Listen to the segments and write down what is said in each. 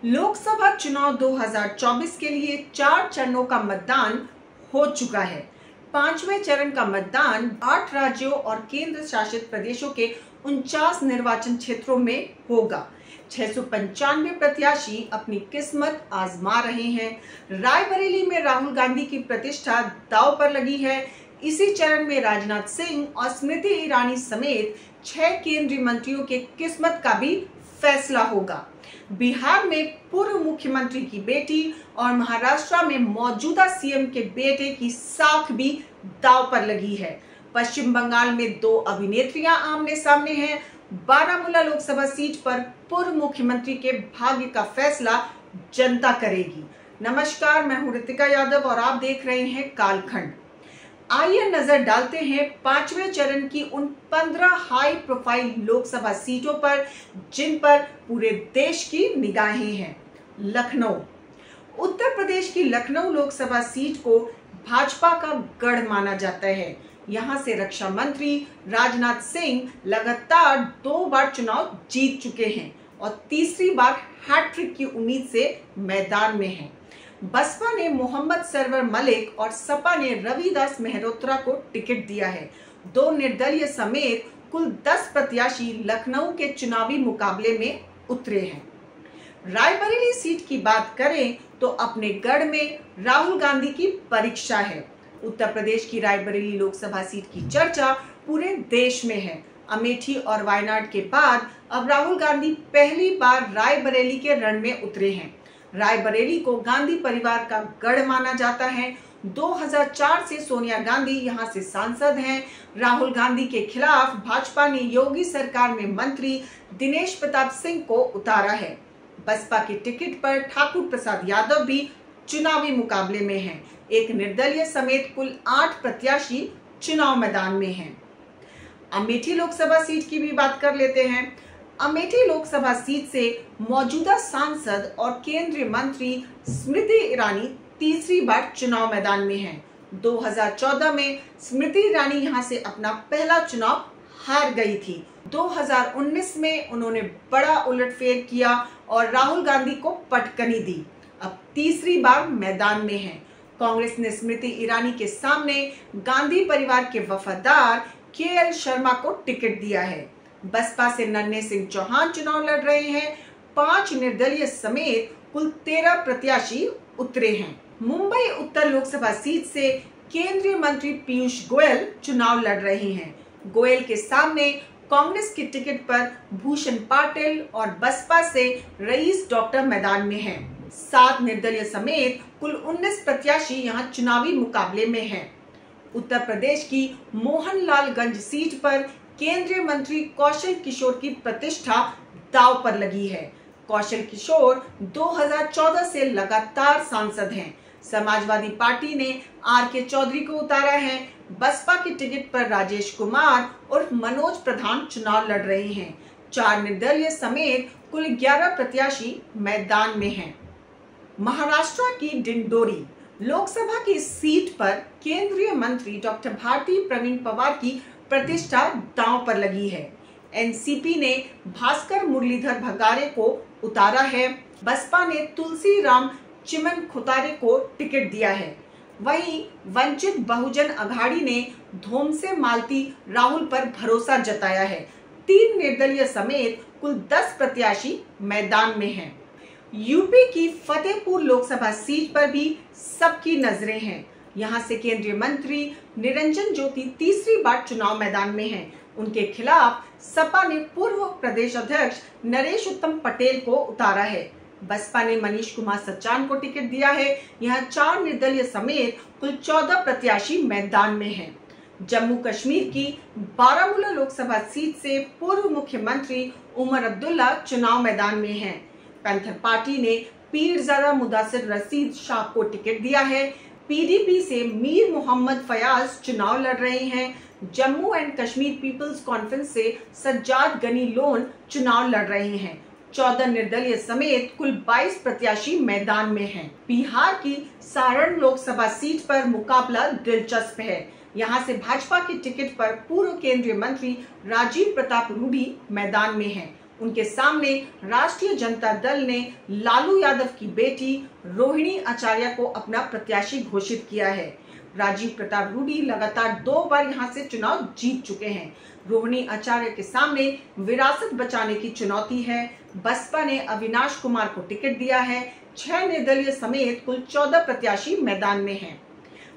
लोकसभा चुनाव 2024 के लिए 4 चरणों का मतदान हो चुका है। 5वें चरण का मतदान 8 राज्यों और केंद्र शासित प्रदेशों के 49 निर्वाचन क्षेत्रों में होगा। 695 प्रत्याशी अपनी किस्मत आजमा रहे हैं। रायबरेली में राहुल गांधी की प्रतिष्ठा दांव पर लगी है। इसी चरण में राजनाथ सिंह और स्मृति ईरानी समेत 6 केंद्रीय मंत्रियों के किस्मत का भी फैसला होगा। बिहार में पूर्व मुख्यमंत्री की बेटी और महाराष्ट्र में मौजूदा सीएम के बेटे की साख भी दांव पर लगी है। पश्चिम बंगाल में 2 अभिनेत्रियां आमने सामने हैं। बारामूला लोकसभा सीट पर पूर्व मुख्यमंत्री के भाग्य का फैसला जनता करेगी। नमस्कार, मैं हूं ऋतिका यादव और आप देख रहे हैं कालखंड। आइए नजर डालते हैं 5वें चरण की उन 15 हाई प्रोफाइल लोकसभा सीटों पर जिन पर पूरे देश की निगाहें हैं। लखनऊ, उत्तर प्रदेश की लखनऊ लोकसभा सीट को भाजपा का गढ़ माना जाता है। यहां से रक्षा मंत्री राजनाथ सिंह लगातार 2 बार चुनाव जीत चुके हैं और तीसरी बार हैट्रिक की उम्मीद से मैदान में हैं। बसपा ने मोहम्मद सरवर मलिक और सपा ने रविदास मेहरोत्रा को टिकट दिया है। 2 निर्दलीय समेत कुल 10 प्रत्याशी लखनऊ के चुनावी मुकाबले में उतरे हैं। रायबरेली सीट की बात करें तो अपने गढ़ में राहुल गांधी की परीक्षा है। उत्तर प्रदेश की रायबरेली लोकसभा सीट की चर्चा पूरे देश में है। अमेठी और वायनाड के बाद अब राहुल गांधी पहली बार रायबरेली के रण में उतरे हैं। रायबरेली को गांधी परिवार का गढ़ माना जाता है। 2004 से सोनिया गांधी यहां से सांसद हैं। राहुल गांधी के खिलाफ भाजपा ने योगी सरकार में मंत्री दिनेश प्रताप सिंह को उतारा है। बसपा के टिकट पर ठाकुर प्रसाद यादव भी चुनावी मुकाबले में हैं। एक निर्दलीय समेत कुल 8 प्रत्याशी चुनाव मैदान में हैं। अमेठी लोकसभा सीट की भी बात कर लेते हैं। अमेठी लोकसभा सीट से मौजूदा सांसद और केंद्रीय मंत्री स्मृति ईरानी तीसरी बार चुनाव मैदान में हैं। 2014 में स्मृति ईरानी यहां से अपना पहला चुनाव हार गई थी। 2019 में उन्होंने बड़ा उलटफेर किया और राहुल गांधी को पटकनी दी। अब तीसरी बार मैदान में हैं। कांग्रेस ने स्मृति ईरानी के सामने गांधी परिवार के वफादार केएल शर्मा को टिकट दिया है। बसपा से नन्हे सिंह चौहान चुनाव लड़ रहे हैं। 5 निर्दलीय समेत कुल 13 प्रत्याशी उतरे हैं। मुंबई उत्तर लोकसभा सीट से केंद्रीय मंत्री पीयूष गोयल चुनाव लड़ रहे हैं। गोयल के सामने कांग्रेस के टिकट पर भूषण पाटिल और बसपा से रईस डॉक्टर मैदान में हैं। 7 निर्दलीय समेत कुल 19 प्रत्याशी यहां चुनावी मुकाबले में हैं। उत्तर प्रदेश की मोहनलालगंज सीट पर केंद्रीय मंत्री कौशल किशोर की प्रतिष्ठा दांव पर लगी है। कौशल किशोर 2014 से लगातार सांसद हैं। समाजवादी पार्टी ने आर.के. चौधरी को उतारा है। बसपा के टिकट पर राजेश कुमार और मनोज प्रधान चुनाव लड़ रहे हैं। 4 निर्दलीय समेत कुल 11 प्रत्याशी मैदान में हैं। महाराष्ट्र की डिंडोरी लोकसभा की सीट पर केंद्रीय मंत्री डॉक्टर भारती प्रवीण पवार की प्रतिष्ठा दांव पर लगी है। एनसीपी ने भास्कर मुरलीधर भगारे को उतारा है। बसपा ने तुलसी राम चिमन खुतारे को टिकट दिया है। वहीं वंचित बहुजन अघाड़ी ने धोमसे मालती राहुल पर भरोसा जताया है। 3 निर्दलीय समेत कुल 10 प्रत्याशी मैदान में हैं। यूपी की फतेहपुर लोकसभा सीट पर भी सबकी नजरें हैं। यहां से केंद्रीय मंत्री निरंजन ज्योति तीसरी बार चुनाव मैदान में हैं। उनके खिलाफ सपा ने पूर्व प्रदेश अध्यक्ष नरेश उत्तम पटेल को उतारा है। बसपा ने मनीष कुमार सचान को टिकट दिया है। यहां 4 निर्दलीय समेत कुल 14 प्रत्याशी मैदान में हैं। जम्मू कश्मीर की बारामूला लोकसभा सीट से पूर्व मुख्यमंत्री उमर अब्दुल्ला चुनाव मैदान में हैं। पैंथर पार्टी ने पीरजादा मुदासिर रशीद शाह को टिकट दिया है। पीडीपी से मीर मोहम्मद फयाज चुनाव लड़ रहे हैं। जम्मू एंड कश्मीर पीपल्स कॉन्फ्रेंस से सज्जाद गनी लोन चुनाव लड़ रहे हैं। 14 निर्दलीय समेत कुल 22 प्रत्याशी मैदान में हैं। बिहार की सारण लोकसभा सीट पर मुकाबला दिलचस्प है। यहां से भाजपा के टिकट पर पूर्व केंद्रीय मंत्री राजीव प्रताप रूडी मैदान में हैं। उनके सामने राष्ट्रीय जनता दल ने लालू यादव की बेटी रोहिणी आचार्य को अपना प्रत्याशी घोषित किया है। राजीव प्रताप रूडी लगातार 2 बार यहां से चुनाव जीत चुके हैं। रोहिणी आचार्य के सामने विरासत बचाने की चुनौती है। बसपा ने अविनाश कुमार को टिकट दिया है। 6 निर्दलीय समेत कुल 14 प्रत्याशी मैदान में हैं।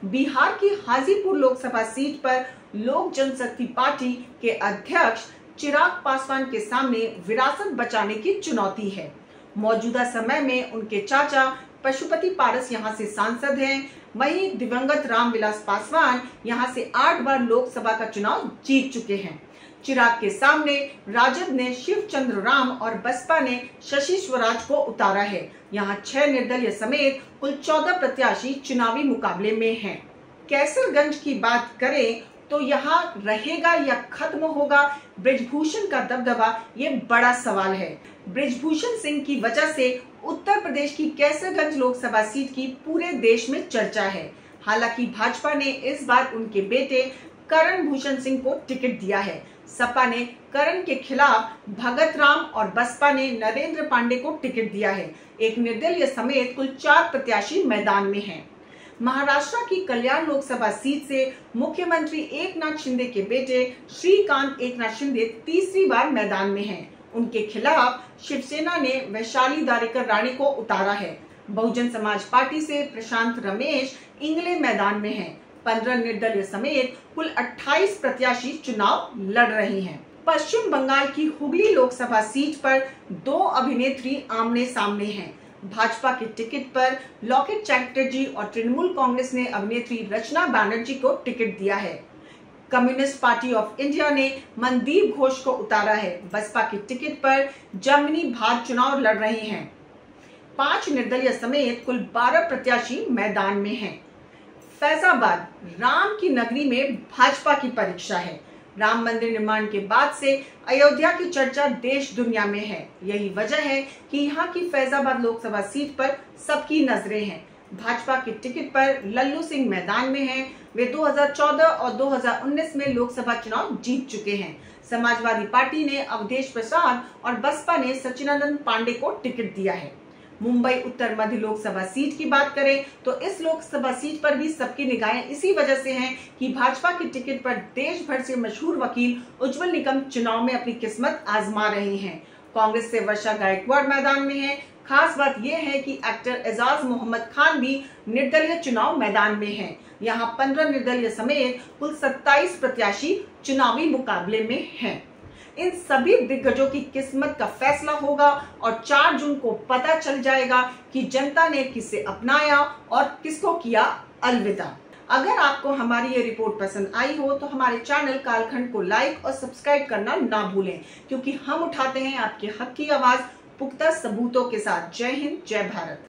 बिहार की हाजीपुर लोकसभा सीट पर लोक जनशक्ति पार्टी के अध्यक्ष चिराग पासवान के सामने विरासत बचाने की चुनौती है। मौजूदा समय में उनके चाचा पशुपति पारस यहां से सांसद हैं। वहीं दिवंगत रामविलास पासवान यहां से 8 बार लोकसभा का चुनाव जीत चुके हैं। चिराग के सामने राजद ने शिव चंद्र राम और बसपा ने शशि स्वराज को उतारा है। यहाँ 6 निर्दलीय समेत कुल 14 प्रत्याशी चुनावी मुकाबले में हैं। कैसरगंज की बात करें तो यहाँ रहेगा या खत्म होगा बृजभूषण का दबदबा, ये बड़ा सवाल है। बृजभूषण सिंह की वजह से उत्तर प्रदेश की कैसरगंज लोकसभा सीट की पूरे देश में चर्चा है। हालांकि भाजपा ने इस बार उनके बेटे करण भूषण सिंह को टिकट दिया है। सपा ने करण के खिलाफ भगत राम और बसपा ने नरेंद्र पांडे को टिकट दिया है। एक निर्दलीय समेत कुल 4 प्रत्याशी मैदान में हैं। महाराष्ट्र की कल्याण लोकसभा सीट से मुख्यमंत्री एकनाथ शिंदे के बेटे श्रीकांत एकनाथ शिंदे तीसरी बार मैदान में हैं। उनके खिलाफ शिवसेना ने वैशाली दारेकर राणे को उतारा है। बहुजन समाज पार्टी से प्रशांत रमेश इंगले मैदान में हैं। 15 निर्दलीय समेत कुल 28 प्रत्याशी चुनाव लड़ रहे हैं। पश्चिम बंगाल की हुगली लोकसभा सीट पर 2 अभिनेत्री आमने सामने हैं। भाजपा के टिकट पर लॉकेट चैटर्जी और तृणमूल कांग्रेस ने अभिनेत्री रचना बैनर्जी को टिकट दिया है। कम्युनिस्ट पार्टी ऑफ इंडिया ने मनदीप घोष को उतारा है। बसपा के टिकट पर जमिनी भाग चुनाव लड़ रहे हैं। 5 निर्दलीय समेत कुल 12 प्रत्याशी मैदान में हैं। फैजाबाद राम की नगरी में भाजपा की परीक्षा है। राम मंदिर निर्माण के बाद से अयोध्या की चर्चा देश दुनिया में है। यही वजह है कि यहाँ की फैजाबाद लोकसभा सीट पर सबकी नजरें हैं। भाजपा के टिकट पर लल्लू सिंह मैदान में हैं। वे 2014 और 2019 में लोकसभा चुनाव जीत चुके हैं। समाजवादी पार्टी ने अवधेश प्रसाद और बसपा ने सचिदानंद पांडे को टिकट दिया है। मुंबई उत्तर मध्य लोकसभा सीट की बात करें तो इस लोकसभा सीट पर भी सबकी निगाहें इसी वजह से हैं कि भाजपा के टिकट पर देश भर से मशहूर वकील उज्जवल निकम चुनाव में अपनी किस्मत आजमा रहे हैं। कांग्रेस से वर्षा गायकवाड़ मैदान में है। खास बात यह है कि एक्टर एजाज मोहम्मद खान भी निर्दलीय चुनाव मैदान में हैं। यहाँ 15 निर्दलीय समेत कुल 27 प्रत्याशी चुनावी मुकाबले में हैं। इन सभी दिग्गजों की किस्मत का फैसला होगा और 4 जून को पता चल जाएगा कि जनता ने किसे अपनाया और किसको किया अलविदा। अगर आपको हमारी ये रिपोर्ट पसंद आई हो तो हमारे चैनल कालखंड को लाइक और सब्सक्राइब करना ना भूलें, क्योंकि हम उठाते हैं आपके हक की आवाज पुख्ता सबूतों के साथ। जय हिंद, जय भारत।